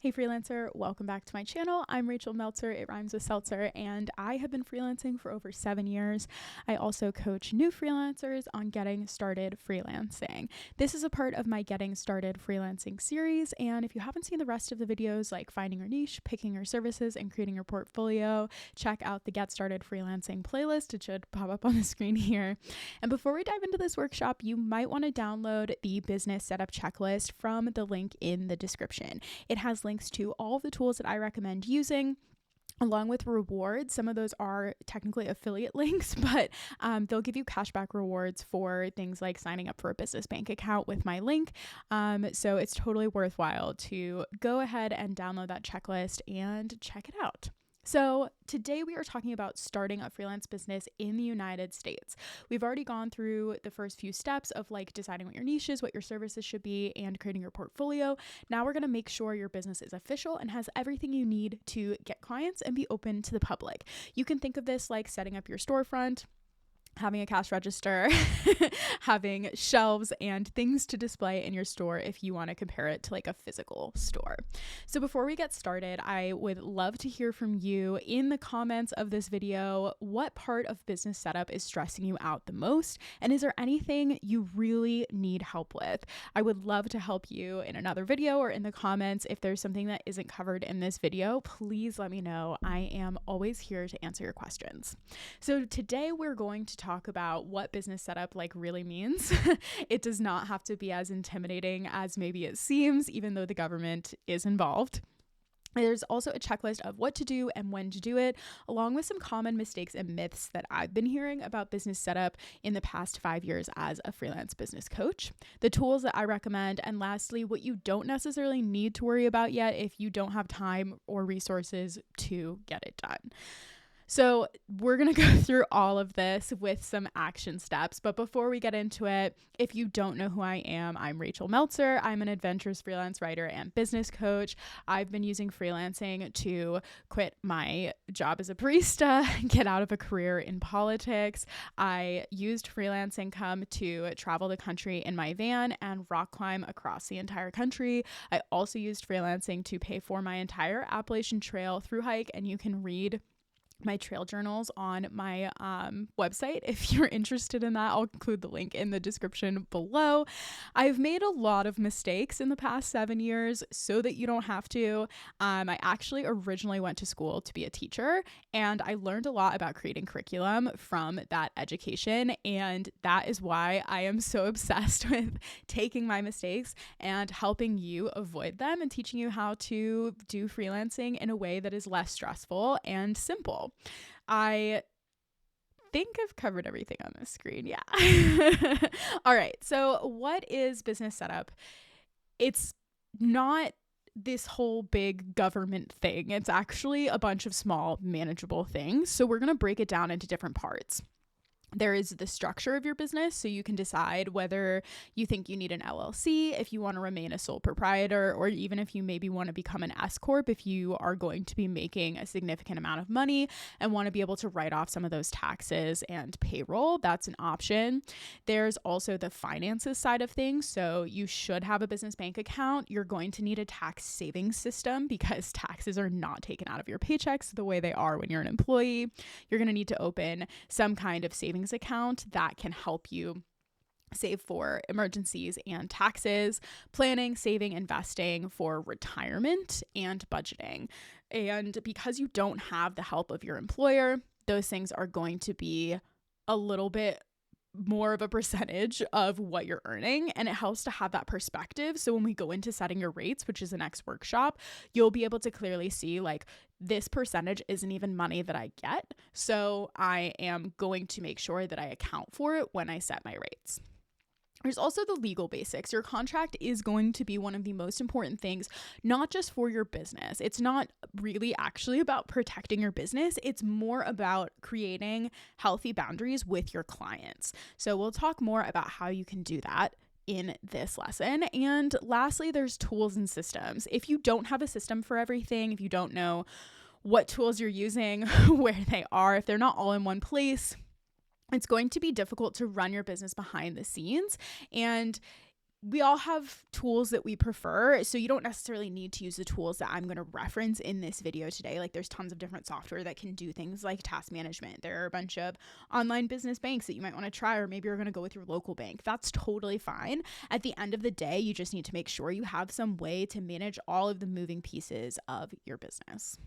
Hey freelancer, welcome back to my channel. I'm Rachel Meltzer, it rhymes with Seltzer, and I have been freelancing for over 7 years. I also coach new freelancers on getting started freelancing. This is a part of my Getting Started Freelancing series, and if you haven't seen the rest of the videos like finding your niche, picking your services, and creating your portfolio, check out the Get Started Freelancing playlist. It should pop up on the screen here. And before we dive into this workshop, you might want to download the business setup checklist from the link in the description. It has links to all of the tools that I recommend using, along with rewards. Some of those are technically affiliate links, but they'll give you cashback rewards for things like signing up for a business bank account with my link. So it's totally worthwhile to go ahead and download that checklist and check it out. So today we are talking about starting a freelance business in the United States. We've already gone through the first few steps of like deciding what your niche is, what your services should be, and creating your portfolio. Now we're going to make sure your business is official and has everything you need to get clients and be open to the public. You can think of this like setting up your storefront, having a cash register, having shelves and things to display in your store if you want to compare it to like a physical store. So before we get started, I would love to hear from you in the comments of this video. What part of business setup is stressing you out the most? And is there anything you really need help with? I would love to help you in another video or in the comments. If there's something that isn't covered in this video, please let me know. I am always here to answer your questions. So today we're going to talk about what business setup like really means. It does not have to be as intimidating as maybe it seems, even though the government is involved. There's also a checklist of what to do and when to do it, along with some common mistakes and myths that I've been hearing about business setup in the past 5 years as a freelance business coach, the tools that I recommend, and lastly, what you don't necessarily need to worry about yet if you don't have time or resources to get it done. So we're going to go through all of this with some action steps. But before we get into it, if you don't know who I am, I'm Rachel Meltzer. I'm an adventurous freelance writer and business coach. I've been using freelancing to quit my job as a barista, get out of a career in politics. I used freelance income to travel the country in my van and rock climb across the entire country. I also used freelancing to pay for my entire Appalachian Trail through hike, and you can read my trail journals on my website. If you're interested in that, I'll include the link in the description below. I've made a lot of mistakes in the past 7 years so that you don't have to. I actually originally went to school to be a teacher, and I learned a lot about creating curriculum from that education, and that is why I am so obsessed with taking my mistakes and helping you avoid them and teaching you how to do freelancing in a way that is less stressful and simple. I think I've covered everything on this screen. Yeah. All right. So what is business setup? It's not this whole big government thing. It's actually a bunch of small, manageable things. So we're going to break it down into different parts. There is the structure of your business, so you can decide whether you think you need an LLC, if you want to remain a sole proprietor, or even if you maybe want to become an S Corp if you are going to be making a significant amount of money and want to be able to write off some of those taxes and payroll. That's an option. There's also the finances side of things, so you should have a business bank account. You're going to need a tax savings system because taxes are not taken out of your paychecks the way they are when you're an employee. You're going to need to open some kind of savings account that can help you save for emergencies and taxes, planning, saving, investing for retirement, and budgeting. And because you don't have the help of your employer, those things are going to be a little bit more of a percentage of what you're earning, and it helps to have that perspective. So when we go into setting your rates, which is the next workshop, you'll be able to clearly see like this percentage isn't even money that I get. So I am going to make sure that I account for it when I set my rates. There's also the legal basics. Your contract is going to be one of the most important things, not just for your business. It's not really actually about protecting your business. It's more about creating healthy boundaries with your clients. So we'll talk more about how you can do that in this lesson. And lastly, there's tools and systems. If you don't have a system for everything, if you don't know what tools you're using, where they are, if they're not all in one place, it's going to be difficult to run your business behind the scenes. And we all have tools that we prefer, so you don't necessarily need to use the tools that I'm going to reference in this video today. Like, there's tons of different software that can do things like task management. There are a bunch of online business banks that you might want to try, or maybe you're going to go with your local bank. That's totally fine. At the end of the day, you just need to make sure you have some way to manage all of the moving pieces of your business.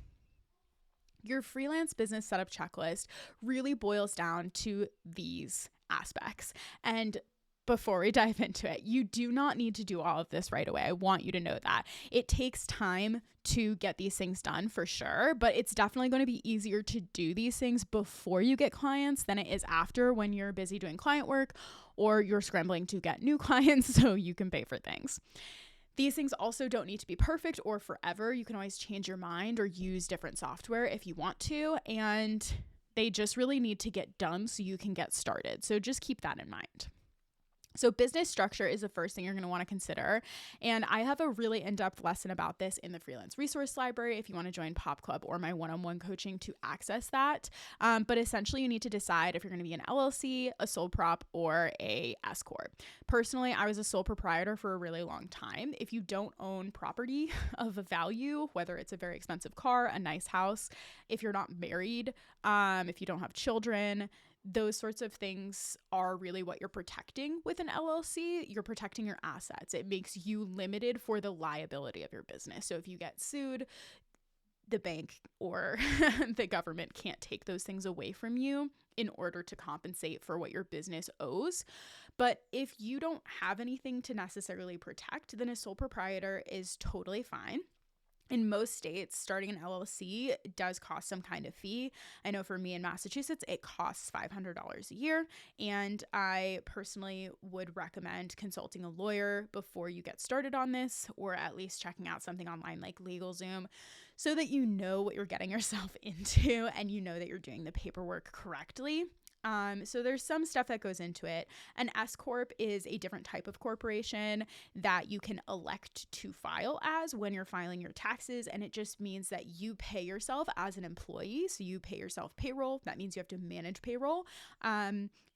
Your freelance business setup checklist really boils down to these aspects. And before we dive into it, you do not need to do all of this right away. I want you to know that. It takes time to get these things done for sure, but it's definitely going to be easier to do these things before you get clients than it is after, when you're busy doing client work or you're scrambling to get new clients so you can pay for things. These things also don't need to be perfect or forever. You can always change your mind or use different software if you want to, and they just really need to get done so you can get started. So just keep that in mind. So business structure is the first thing you're going to want to consider. And I have a really in-depth lesson about this in the Freelance Resource Library if you want to join Pop Club or my one-on-one coaching to access that. But essentially, you need to decide if you're going to be an LLC, a sole prop, or a S Corp. Personally, I was a sole proprietor for a really long time. If you don't own property of a value, whether it's a very expensive car, a nice house, if you're not married, if you don't have children, those sorts of things are really what you're protecting with an LLC. You're protecting your assets. It makes you limited for the liability of your business. So if you get sued, the bank or the government can't take those things away from you in order to compensate for what your business owes. But if you don't have anything to necessarily protect, then a sole proprietor is totally fine. In most states, starting an LLC does cost some kind of fee. I know for me in Massachusetts, it costs $500 a year. And I personally would recommend consulting a lawyer before you get started on this, or at least checking out something online like LegalZoom, so that you know what you're getting yourself into and you know that you're doing the paperwork correctly. So there's some stuff that goes into it. An S Corp is a different type of corporation that you can elect to file as when you're filing your taxes. And it just means that you pay yourself as an employee. So you pay yourself payroll. That means you have to manage payroll.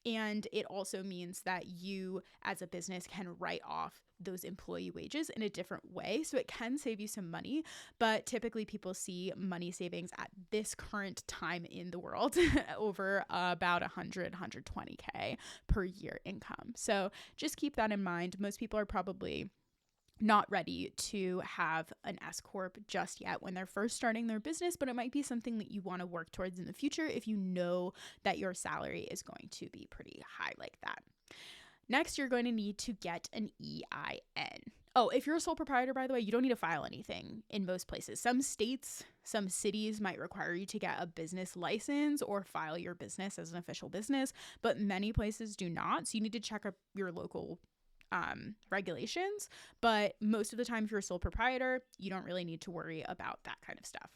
And it also means that you as a business can write off those employee wages in a different way. So it can save you some money, but typically people see money savings at this current time in the world over about 120K per year income. So just keep that in mind. Most people are probably not ready to have an S Corp just yet when they're first starting their business, but it might be something that you want to work towards in the future if you know that your salary is going to be pretty high like that. Next, you're going to need to get an EIN. Oh, if you're a sole proprietor, by the way, you don't need to file anything in most places. Some states, some cities might require you to get a business license or file your business as an official business, but many places do not. So you need to check up your local regulations. But most of the time, if you're a sole proprietor, you don't really need to worry about that kind of stuff.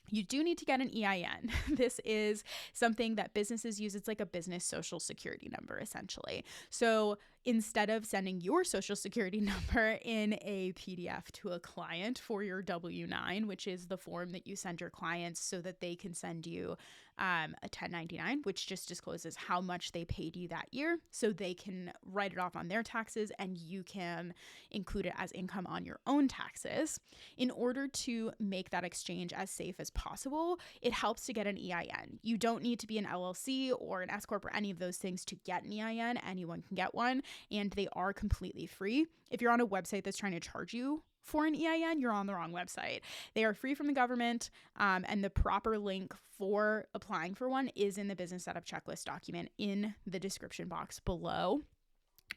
You do need to get an EIN. This is something that businesses use. It's like a business social security number, essentially. So instead of sending your social security number in a PDF to a client for your W-9, which is the form that you send your clients so that they can send you a 1099, which just discloses how much they paid you that year, so they can write it off on their taxes and you can include it as income on your own taxes. In order to make that exchange as safe as possible, it helps to get an EIN. You don't need to be an LLC or an S Corp or any of those things to get an EIN. Anyone can get one, and they are completely free. If you're on a website that's trying to charge you for an EIN, you're on the wrong website. They are free from the government, and the proper link for applying for one is in the business setup checklist document in the description box below.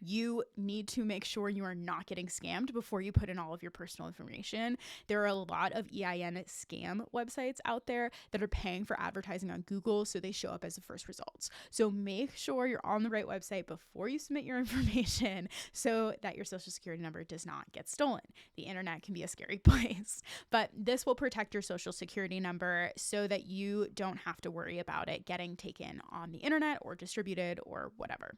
You need to make sure you are not getting scammed before you put in all of your personal information. There are a lot of EIN scam websites out there that are paying for advertising on Google, so they show up as the first results. So make sure you're on the right website before you submit your information so that your social security number does not get stolen. The internet can be a scary place, but this will protect your social security number so that you don't have to worry about it getting taken on the internet or distributed or whatever.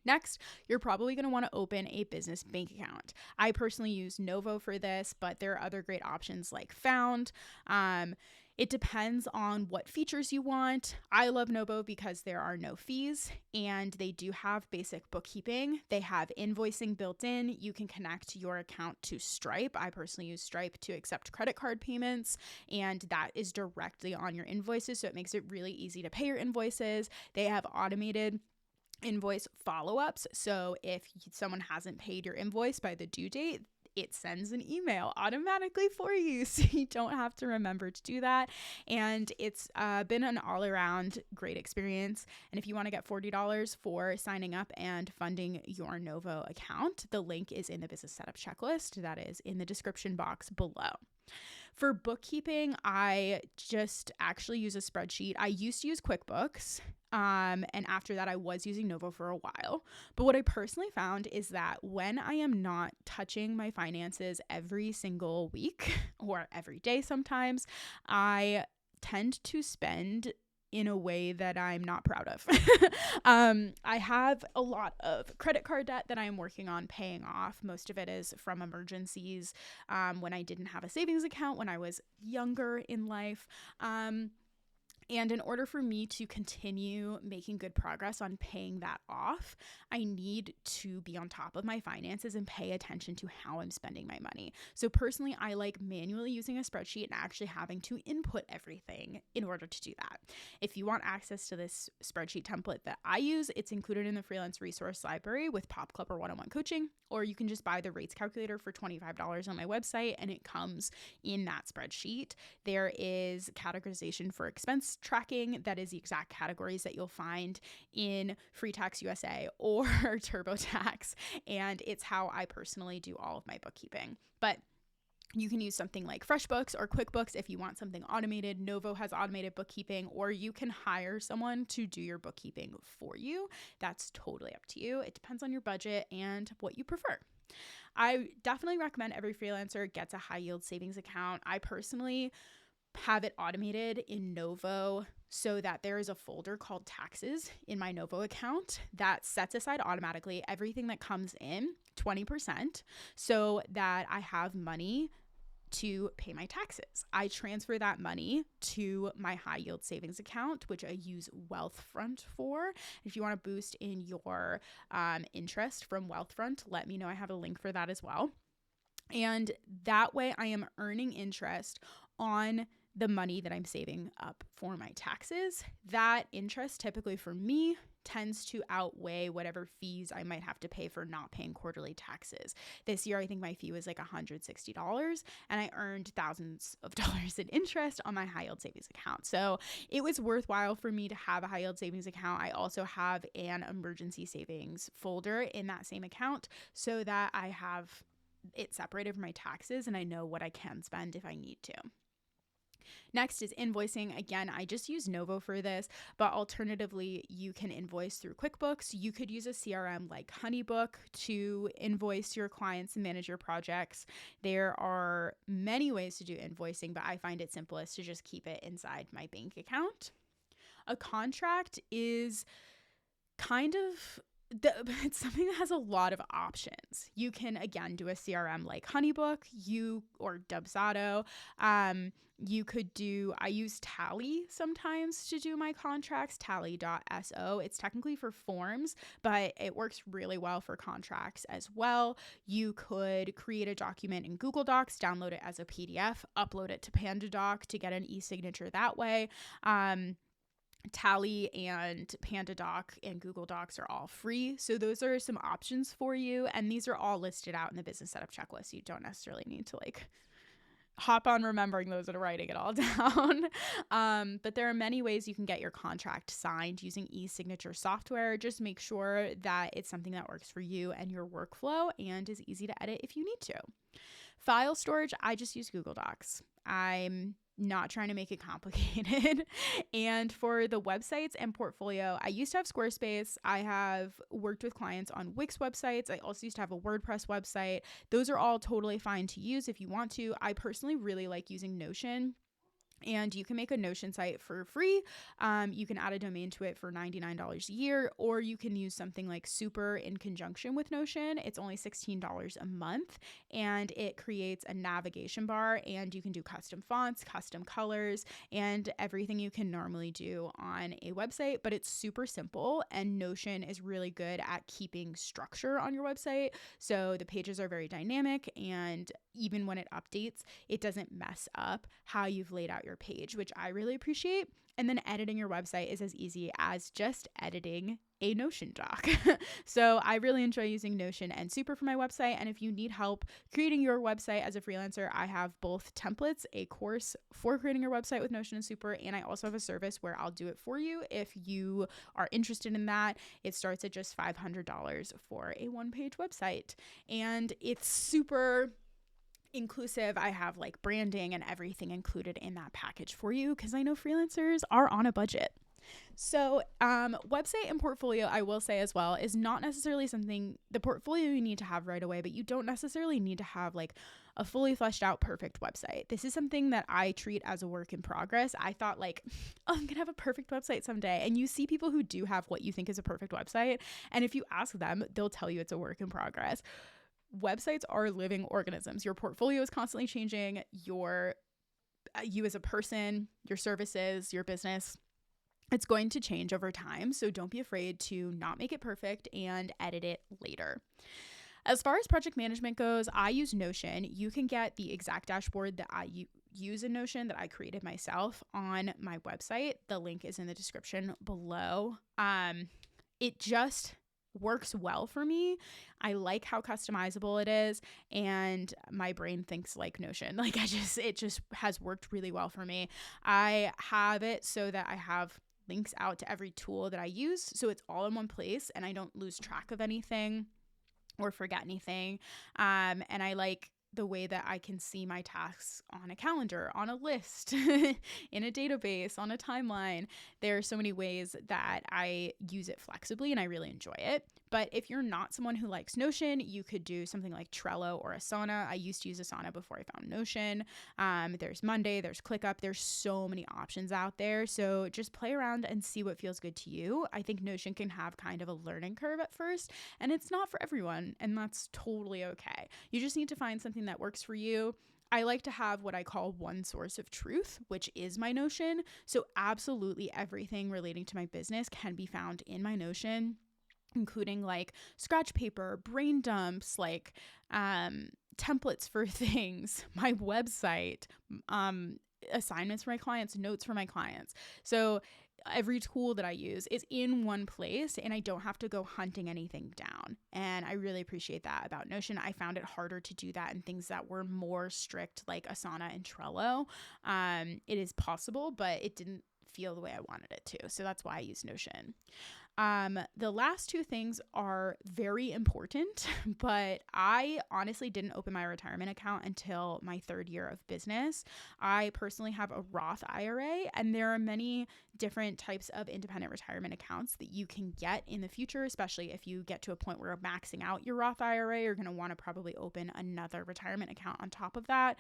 Next, you're probably going to want to open a business bank account. I personally use Novo for this, but there are other great options like Found. It depends on what features you want. I love Novo because there are no fees and they do have basic bookkeeping. They have invoicing built in. You can connect your account to Stripe. I personally use Stripe to accept credit card payments, and that is directly on your invoices. So it makes it really easy to pay your invoices. They have automated invoice follow-ups. So if someone hasn't paid your invoice by the due date, it sends an email automatically for you, so you don't have to remember to do that. And it's been an all-around great experience. And if you want to get $40 for signing up and funding your Novo account, the link is in the business setup checklist that is in the description box below. For bookkeeping, I just actually use a spreadsheet. I used to use QuickBooks, and after that, I was using Novo for a while. But what I personally found is that when I am not touching my finances every single week or every day sometimes, I tend to spend in a way that I'm not proud of. I have a lot of credit card debt that I'm working on paying off. Most of it is from emergencies, when I didn't have a savings account when I was younger in life. And in order for me to continue making good progress on paying that off, I need to be on top of my finances and pay attention to how I'm spending my money. So personally, I like manually using a spreadsheet and actually having to input everything in order to do that. If you want access to this spreadsheet template that I use, it's included in the Freelance resource library with Pop Club or one-on-one coaching, or you can just buy the rates calculator for $25 on my website and it comes in that spreadsheet. There is categorization for expense tracking that is the exact categories that you'll find in Free Tax USA or TurboTax, and it's how I personally do all of my bookkeeping. But you can use something like FreshBooks or QuickBooks if you want something automated. Novo has automated bookkeeping, or you can hire someone to do your bookkeeping for you. That's totally up to you. It depends on your budget and what you prefer. I definitely recommend every freelancer gets a high yield savings account. I personally have it automated in Novo so that there is a folder called taxes in my Novo account that sets aside automatically everything that comes in, 20%, so that I have money to pay my taxes. I transfer that money to my high yield savings account, which I use Wealthfront for. If you want to boost in your interest from Wealthfront, let me know. I have a link for that as well. And that way I am earning interest on the money that I'm saving up for my taxes. That interest typically for me tends to outweigh whatever fees I might have to pay for not paying quarterly taxes. This year, I think my fee was like $160, and I earned thousands of dollars in interest on my high yield savings account. So it was worthwhile for me to have a high yield savings account. I also have an emergency savings folder in that same account so that I have it separated from my taxes and I know what I can spend if I need to. Next is invoicing. Again, I just use Novo for this, but alternatively, you can invoice through QuickBooks. You could use a CRM like HoneyBook to invoice your clients and manage your projects. There are many ways to do invoicing, but I find it simplest to just keep it inside my bank account. A contract is kind of it's something that has a lot of options. You can, again, do a CRM like HoneyBook, or Dubsado. You could do, I use Tally sometimes to do my contracts, tally.so. It's technically for forms, but it works really well for contracts as well. You could create a document in Google Docs, download it as a PDF, upload it to PandaDoc to get an e-signature that way. Tally and PandaDoc and Google Docs are all free. So those are some options for you. And these are all listed out in the business setup checklist. You don't necessarily need to hop on remembering those and writing it all down. But there are many ways you can get your contract signed using e-signature software. Just make sure that it's something that works for you and your workflow and is easy to edit if you need to. File storage, I just use Google Docs. I'm not trying to make it complicated. And for the websites and portfolio, I used to have Squarespace. I have worked with clients on Wix websites. I also used to have a WordPress website. Those are all totally fine to use if you want to. I personally really like using Notion And you can make a Notion site for free. You can add a domain to it for $99 a year, or you can use something like Super in conjunction with Notion. It's only $16 a month, and it creates a navigation bar, and you can do custom fonts, custom colors, and everything you can normally do on a website, but it's super simple, and Notion is really good at keeping structure on your website. So the pages are very dynamic, and even when it updates, it doesn't mess up how you've laid out your page, which I really appreciate. And then editing your website is as easy as just editing a Notion doc. So I really enjoy using Notion and Super for my website. And if you need help creating your website as a freelancer, I have both templates, a course for creating your website with Notion and Super, and I also have a service where I'll do it for you if you are interested in that. It starts at just $500 for a one-page website, and it's super inclusive. I have like branding and everything included in that package for you because I know freelancers are on a budget. So website and portfolio, I will say as well, is not necessarily something, the portfolio you need to have right away, but you don't necessarily need to have like a fully fleshed out perfect website. This is something that I treat as a work in progress. I thought like, oh, I'm going to have a perfect website someday. And you see people who do have what you think is a perfect website. And if you ask them, they'll tell you it's a work in progress. Websites are living organisms. Your portfolio is constantly changing. You as a person, your services, your business, it's going to change over time. So don't be afraid to not make it perfect and edit it later. As far as project management goes, I use Notion. You can get the exact dashboard that I use in Notion that I created myself on my website. The link is in the description below. It just works well for me. I like how customizable it is, and my brain thinks like Notion. Like it just has worked really well for me. I have it so that I have links out to every tool that I use, so it's all in one place and I don't lose track of anything or forget anything. And I like the way that I can see my tasks on a calendar, on a list, in a database, on a timeline. There are so many ways that I use it flexibly and I really enjoy it. But if you're not someone who likes Notion, you could do something like Trello or Asana. I used to use Asana before I found Notion. There's Monday, there's ClickUp. There's so many options out there. So just play around and see what feels good to you. I think Notion can have kind of a learning curve at first, and it's not for everyone, and that's totally okay. You just need to find something that works for you. I like to have what I call one source of truth, which is my Notion. So absolutely everything relating to my business can be found in my Notion, including like scratch paper, brain dumps, like templates for things, my website, assignments for my clients, notes for my clients. So every tool that I use is in one place and I don't have to go hunting anything down. And I really appreciate that about Notion. I found it harder to do that in things that were more strict like Asana and Trello. It is possible, but it didn't feel the way I wanted it to. So that's why I use Notion. The last two things are very important, but I honestly didn't open my retirement account until my third year of business. I personally have a Roth IRA, and there are many different types of independent retirement accounts that you can get in the future, especially if you get to a point where you're maxing out your Roth IRA. You're going to want to probably open another retirement account on top of that.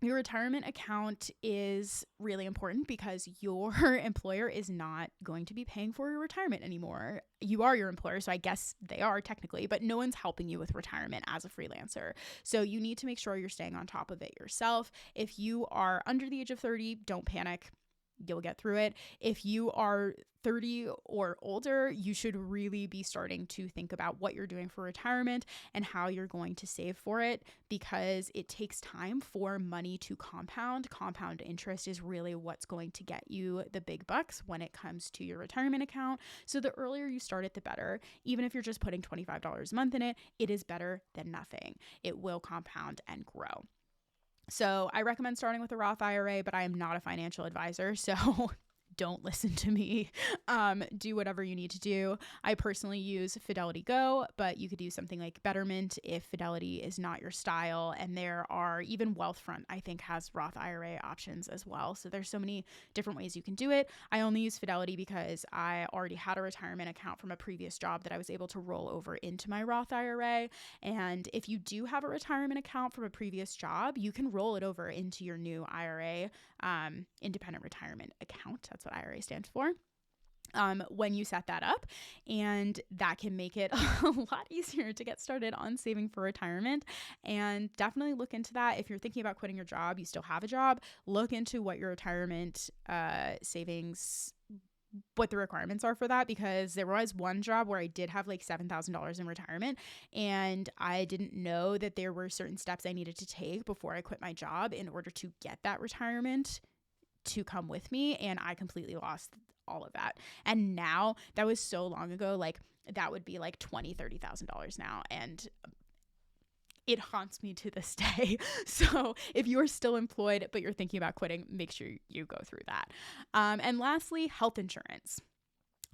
Your retirement account is really important because your employer is not going to be paying for your retirement anymore. You are your employer, so I guess they are technically, but no one's helping you with retirement as a freelancer. So you need to make sure you're staying on top of it yourself. If you are under the age of 30, don't panic. You'll get through it. If you are 30 or older, you should really be starting to think about what you're doing for retirement and how you're going to save for it, because it takes time for money to compound. Compound interest is really what's going to get you the big bucks when it comes to your retirement account. So the earlier you start it, the better. Even if you're just putting $25 a month in it, it is better than nothing. It will compound and grow. So I recommend starting with a Roth IRA, but I am not a financial advisor, so don't listen to me. Do whatever you need to do. I personally use Fidelity Go, but you could use something like Betterment if Fidelity is not your style. And there are even Wealthfront, I think, has Roth IRA options as well. So there's so many different ways you can do it. I only use Fidelity because I already had a retirement account from a previous job that I was able to roll over into my Roth IRA. And if you do have a retirement account from a previous job, you can roll it over into your new IRA, independent retirement account. That's what IRA stands for. When you set that up, and that can make it a lot easier to get started on saving for retirement. And definitely look into that. If you're thinking about quitting your job, you still have a job, look into what your retirement savings, what the requirements are for that, because there was one job where I did have like $7,000 in retirement, and I didn't know that there were certain steps I needed to take before I quit my job in order to get that retirement to come with me, and I completely lost all of that. And now, that was so long ago, like that would be like $20,000-$30,000 now, and it haunts me to this day. So if you're still employed but you're thinking about quitting, make sure you go through that. And lastly, health insurance.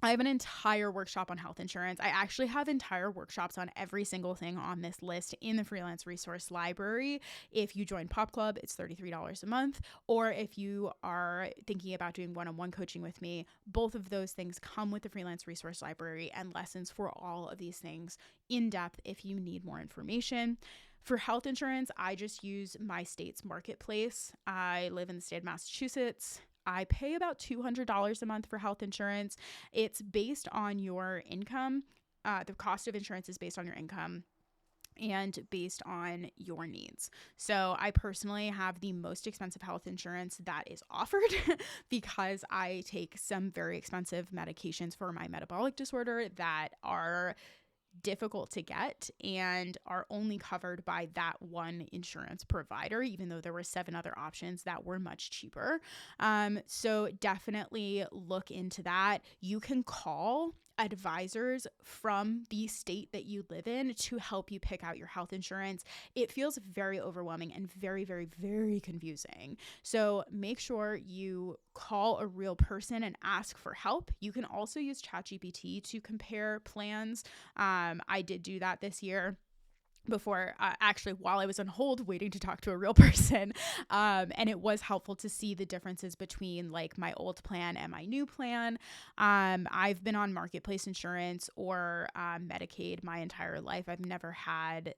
I have an entire workshop on health insurance. I actually have entire workshops on every single thing on this list in the Freelance Resource Library. If you join Pop Club, it's $33 a month. Or if you are thinking about doing one-on-one coaching with me, both of those things come with the Freelance Resource Library and lessons for all of these things in depth if you need more information. For health insurance, I just use my state's marketplace. I live in the state of Massachusetts. I pay about $200 a month for health insurance. It's based on your income. The cost of insurance is based on your income and based on your needs. So I personally have the most expensive health insurance that is offered because I take some very expensive medications for my metabolic disorder that are difficult to get and are only covered by that one insurance provider, even though there were 7 other options that were much cheaper. So definitely look into that. You can call advisors from the state that you live in to help you pick out your health insurance. It feels very overwhelming and very, very, very confusing. So make sure you call a real person and ask for help. You can also use ChatGPT to compare plans. I did do that this year before, actually, while I was on hold waiting to talk to a real person. And it was helpful to see the differences between like my old plan and my new plan. I've been on marketplace insurance or Medicaid my entire life. I've never had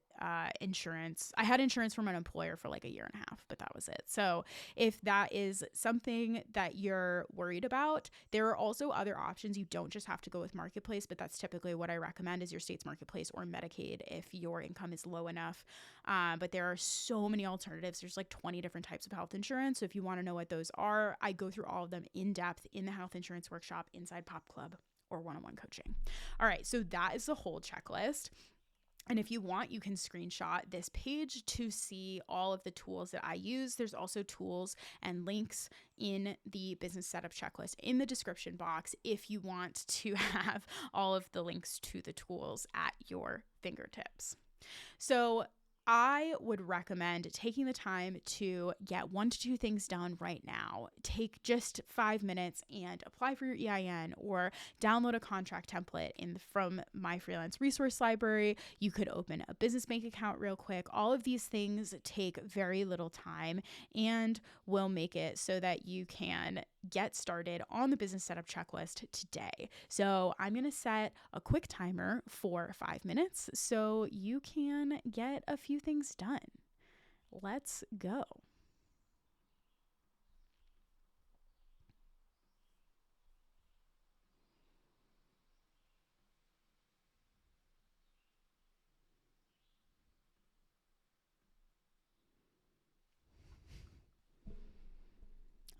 insurance. I had insurance from an employer for like a year and a half, but that was it. So if that is something that you're worried about, there are also other options. You don't just have to go with marketplace, but that's typically what I recommend is your state's marketplace or Medicaid if your income is low enough. But there are so many alternatives. There's like 20 different types of health insurance. So if you want to know what those are, I go through all of them in depth in the health insurance workshop inside Pop Club or one-on-one coaching. All right. So that is the whole checklist. And if you want, you can screenshot this page to see all of the tools that I use. There's also tools and links in the business setup checklist in the description box if you want to have all of the links to the tools at your fingertips. So I would recommend taking the time to get 1 to 2 things done right now. Take just 5 minutes and apply for your EIN or download a contract template from my freelance resource library. You could open a business bank account real quick. All of these things take very little time and will make it so that you can get started on the business setup checklist today. So I'm going to set a quick timer for 5 minutes so you can get a few things done. Let's go.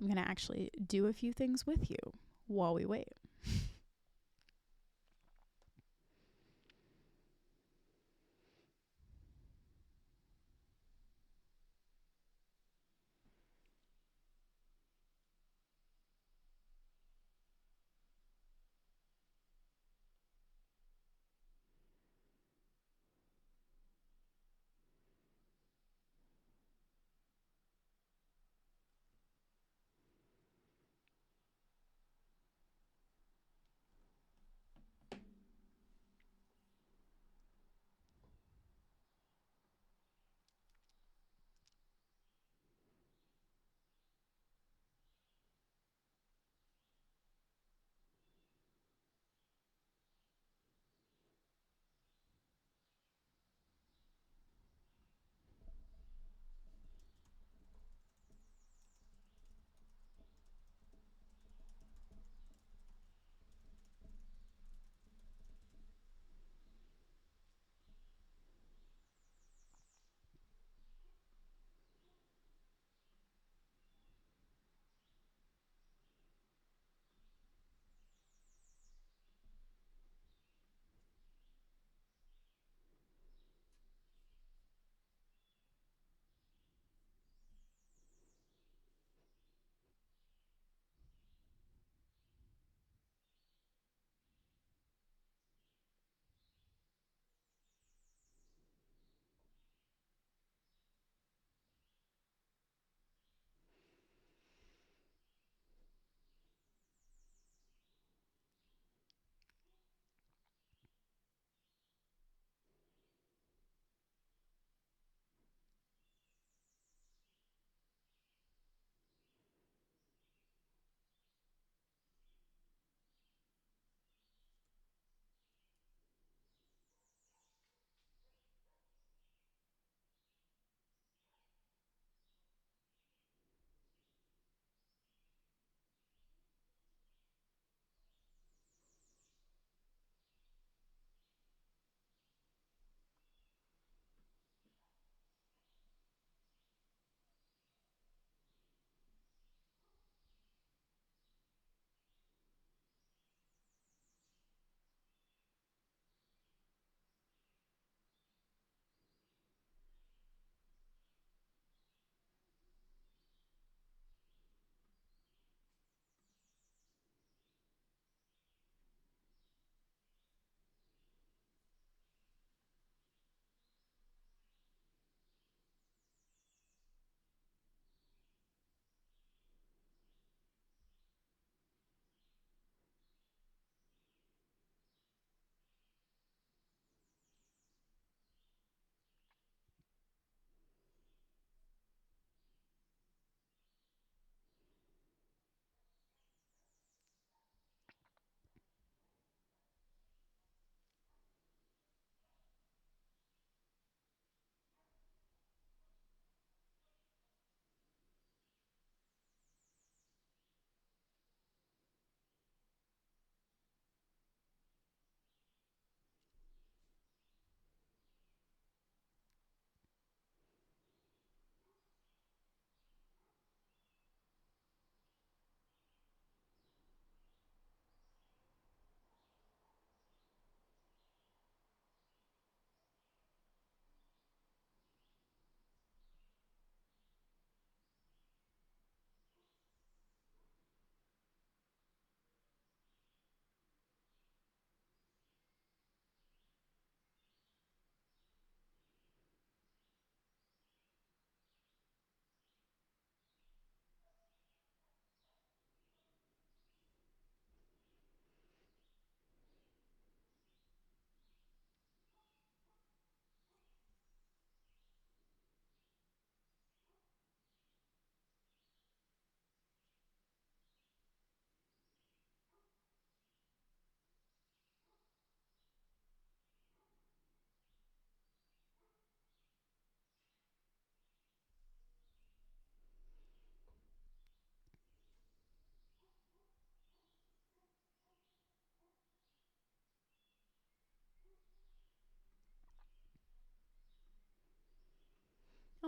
I'm going to actually do a few things with you while we wait.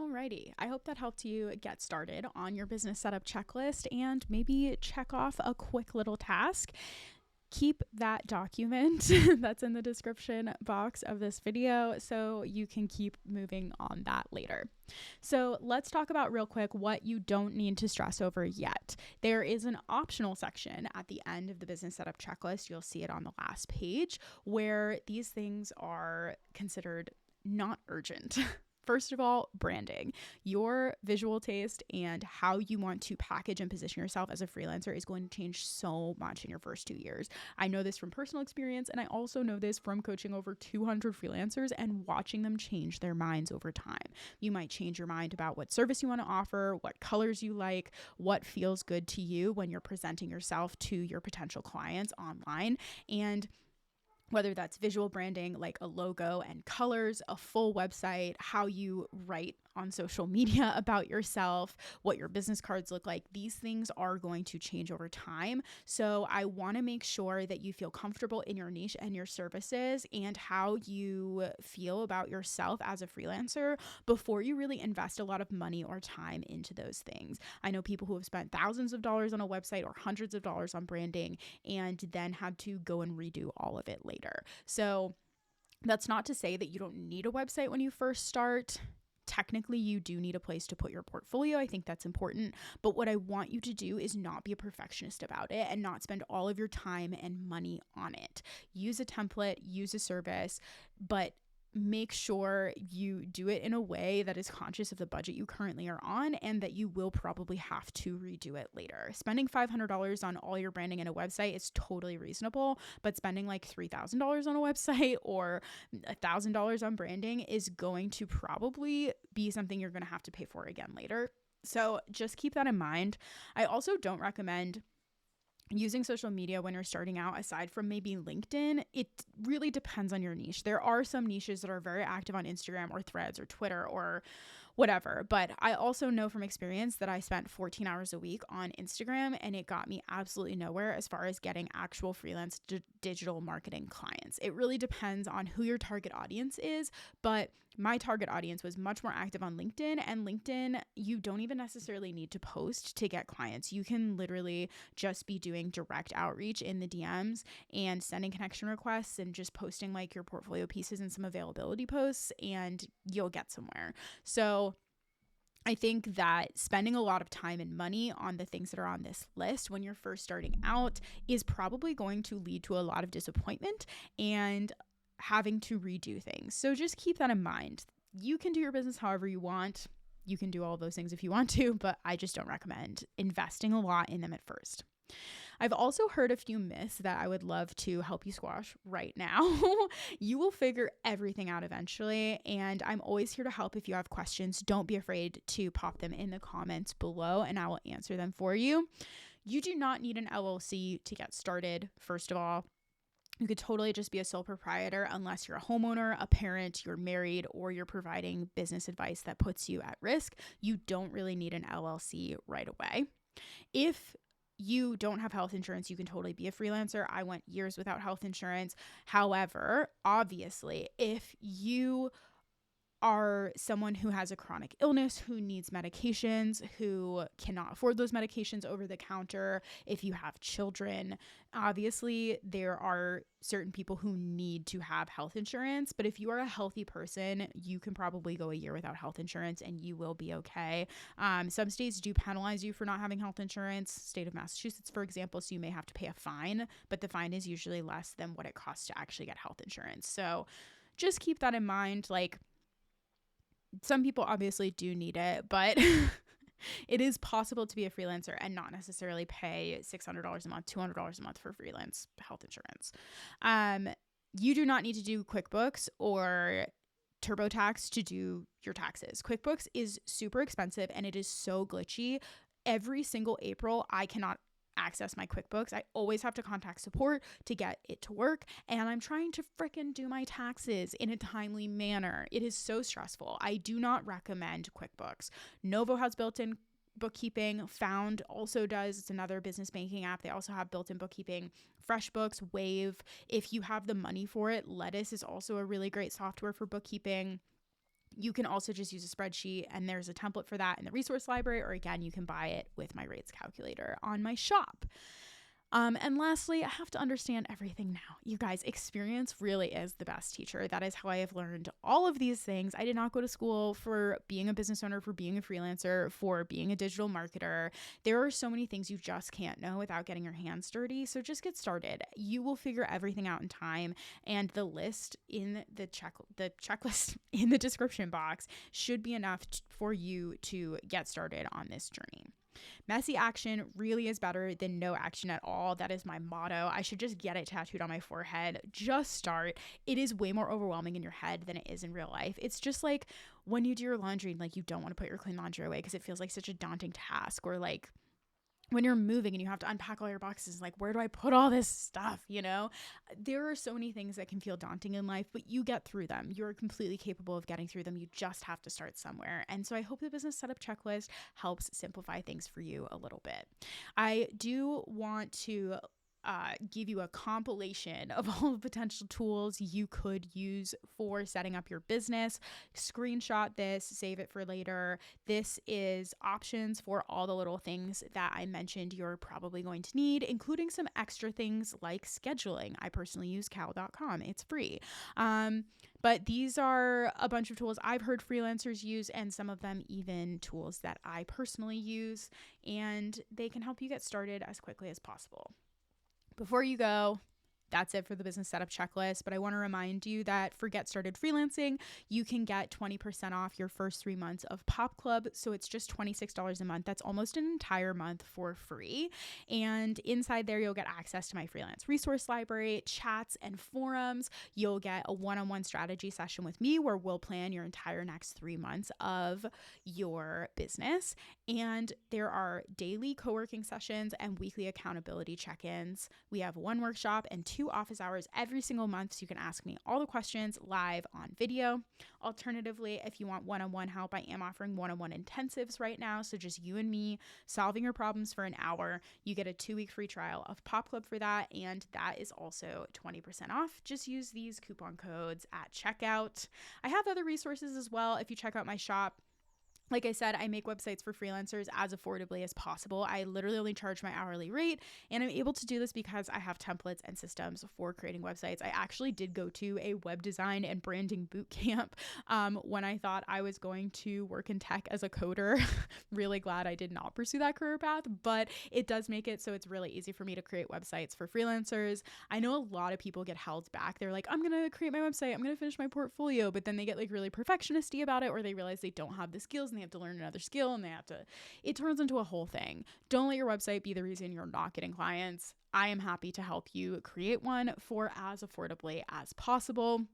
Alrighty, I hope that helped you get started on your business setup checklist and maybe check off a quick little task. Keep that document that's in the description box of this video so you can keep moving on that later. So let's talk about real quick what you don't need to stress over yet. There is an optional section at the end of the business setup checklist. You'll see it on the last page where these things are considered not urgent. First of all, branding. Your visual taste and how you want to package and position yourself as a freelancer is going to change so much in your first 2 years. I know this from personal experience, and I also know this from coaching over 200 freelancers and watching them change their minds over time. You might change your mind about what service you want to offer, what colors you like, what feels good to you when you're presenting yourself to your potential clients online, and whether that's visual branding like a logo and colors, a full website, how you write on social media about yourself, what your business cards look like, these things are going to change over time. So I want to make sure that you feel comfortable in your niche and your services and how you feel about yourself as a freelancer before you really invest a lot of money or time into those things. I know people who have spent thousands of dollars on a website or hundreds of dollars on branding and then had to go and redo all of it later. So that's not to say that you don't need a website when you first start. Technically, you do need a place to put your portfolio. I think that's important. But what I want you to do is not be a perfectionist about it and not spend all of your time and money on it. Use a template, use a service, but make sure you do it in a way that is conscious of the budget you currently are on and that you will probably have to redo it later. Spending $500 on all your branding and a website is totally reasonable, but spending like $3,000 on a website or $1,000 on branding is going to probably be something you're going to have to pay for again later. So just keep that in mind. I also don't recommend using social media when you're starting out, aside from maybe LinkedIn. It really depends on your niche. There are some niches that are very active on Instagram or Threads or Twitter or whatever. But I also know from experience that I spent 14 hours a week on Instagram and it got me absolutely nowhere as far as getting actual freelance digital marketing clients. It really depends on who your target audience is, but my target audience was much more active on LinkedIn, and LinkedIn, you don't even necessarily need to post to get clients. You can literally just be doing direct outreach in the DMs and sending connection requests and just posting like your portfolio pieces and some availability posts, and you'll get somewhere. So I think that spending a lot of time and money on the things that are on this list when you're first starting out is probably going to lead to a lot of disappointment and having to redo things. So just keep that in mind. You can do your business however you want. You can do all those things if you want to, but I just don't recommend investing a lot in them at first. I've also heard a few myths that I would love to help you squash right now. You will figure everything out eventually, and I'm always here to help if you have questions. Don't be afraid to pop them in the comments below, and I will answer them for you. You do not need an LLC to get started, first of all. You could totally just be a sole proprietor unless you're a homeowner, a parent, you're married, or you're providing business advice that puts you at risk. You don't really need an LLC right away. If you don't have health insurance, you can totally be a freelancer. I went years without health insurance. However, obviously, if you are someone who has a chronic illness, who needs medications, who cannot afford those medications over the counter, if you have children, obviously there are certain people who need to have health insurance. But if you are a healthy person, you can probably go a year without health insurance and you will be okay. Some states do penalize you for not having health insurance. State of Massachusetts, for example, so you may have to pay a fine, but the fine is usually less than what it costs to actually get health insurance. So just keep that in mind. Like, some people obviously do need it, but it is possible to be a freelancer and not necessarily pay $600 a month, $200 a month for freelance health insurance. You do not need to do QuickBooks or TurboTax to do your taxes. QuickBooks is super expensive and it is so glitchy. Every single April, I cannot access my QuickBooks. I always have to contact support to get it to work, and I'm trying to frickin' do my taxes in a timely manner. It is so stressful. I do not recommend QuickBooks. Novo has built-in bookkeeping. Found also does. It's another business banking app. They also have built-in bookkeeping. FreshBooks, Wave. If you have the money for it, Lettuce is also a really great software for bookkeeping. You can also just use a spreadsheet, and there's a template for that in the resource library, or again, you can buy it with my rates calculator on my shop. And lastly, I have to understand everything now. You guys, experience really is the best teacher. That is how I have learned all of these things. I did not go to school for being a business owner, for being a freelancer, for being a digital marketer. There are so many things you just can't know without getting your hands dirty. So just get started. You will figure everything out in time. And the list in the checklist in the description box should be enough for you to get started on this journey. Messy action really is better than no action at all. That is my motto. I should just get it tattooed on my forehead. Just start. It is way more overwhelming in your head than it is in real life. It's just like when you do your laundry and like you don't want to put your clean laundry away because it feels like such a daunting task, or like when you're moving and you have to unpack all your boxes, like, where do I put all this stuff? You know, there are so many things that can feel daunting in life, but you get through them. You're completely capable of getting through them. You just have to start somewhere. And so I hope the business setup checklist helps simplify things for you a little bit. I do want to give you a compilation of all the potential tools you could use for setting up your business. Screenshot this, save it for later. This is options for all the little things that I mentioned you're probably going to need, including some extra things like scheduling. I personally use cal.com. It's free. But these are a bunch of tools I've heard freelancers use, and some of them even tools that I personally use, and they can help you get started as quickly as possible. Before you go, that's it for the business setup checklist. But I want to remind you that for Get Started Freelancing, you can get 20% off your first 3 months of Pop Club. So it's just $26 a month. That's almost an entire month for free. And inside there, you'll get access to my freelance resource library, chats, and forums. You'll get a one-on-one strategy session with me where we'll plan your entire next 3 months of your business. And there are daily co-working sessions and weekly accountability check-ins. We have one workshop and 2 office hours every single month, so you can ask me all the questions live on video. Alternatively, if you want one-on-one help, I am offering one-on-one intensives right now, so just you and me solving your problems for an hour. You get a 2-week free trial of Pop Club for that, and that is also 20% off. Just use these coupon codes at checkout. I have other resources as well if you check out my shop. Like I said, I make websites for freelancers as affordably as possible. I literally only charge my hourly rate, and I'm able to do this because I have templates and systems for creating websites. I actually did go to a web design and branding boot camp when I thought I was going to work in tech as a coder. Really glad I did not pursue that career path, but it does make it so it's really easy for me to create websites for freelancers. I know a lot of people get held back. They're like, I'm going to create my website, I'm going to finish my portfolio, but then they get like really perfectionisty about it, or they realize they don't have the skills and they have to learn another skill, and it turns into a whole thing. Don't let your website be the reason you're not getting clients. I am happy to help you create one for as affordably as possible.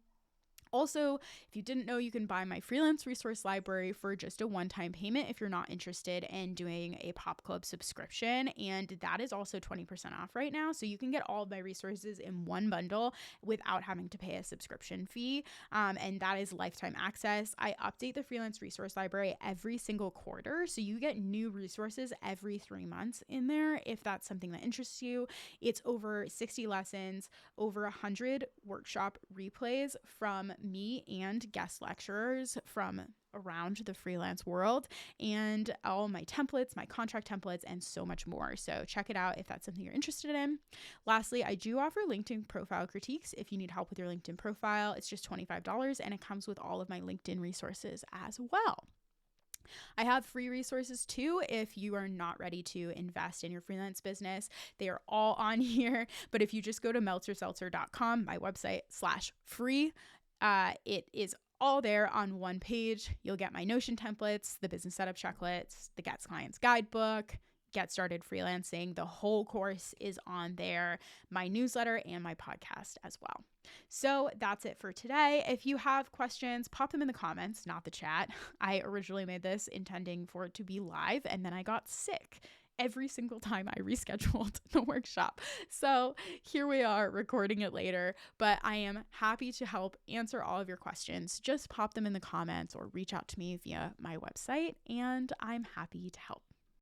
Also, if you didn't know, you can buy my freelance resource library for just a one-time payment if you're not interested in doing a Pop Club subscription. And that is also 20% off right now. So you can get all of my resources in one bundle without having to pay a subscription fee. And that is lifetime access. I update the freelance resource library every single quarter. So you get new resources every 3 months in there if that's something that interests you. It's over 60 lessons, over 100 workshop replays from me and guest lecturers from around the freelance world, and all my templates, my contract templates, and so much more. So check it out if that's something you're interested in. Lastly, I do offer LinkedIn profile critiques. If you need help with your LinkedIn profile, it's just $25, and it comes with all of my LinkedIn resources as well. I have free resources too if you are not ready to invest in your freelance business. They are all on here, but if you just go to meltzerseltzer.com, my website /free, it is all there on one page. You'll get my Notion templates, the business setup checklist, the Get Clients guidebook, Get Started Freelancing. The whole course is on there, my newsletter, and my podcast as well. So that's it for today. If you have questions, pop them in the comments, not the chat. I originally made this intending for it to be live, and then I got sick every single time I rescheduled the workshop. So here we are recording it later, but I am happy to help answer all of your questions. Just pop them in the comments or reach out to me via my website, and I'm happy to help.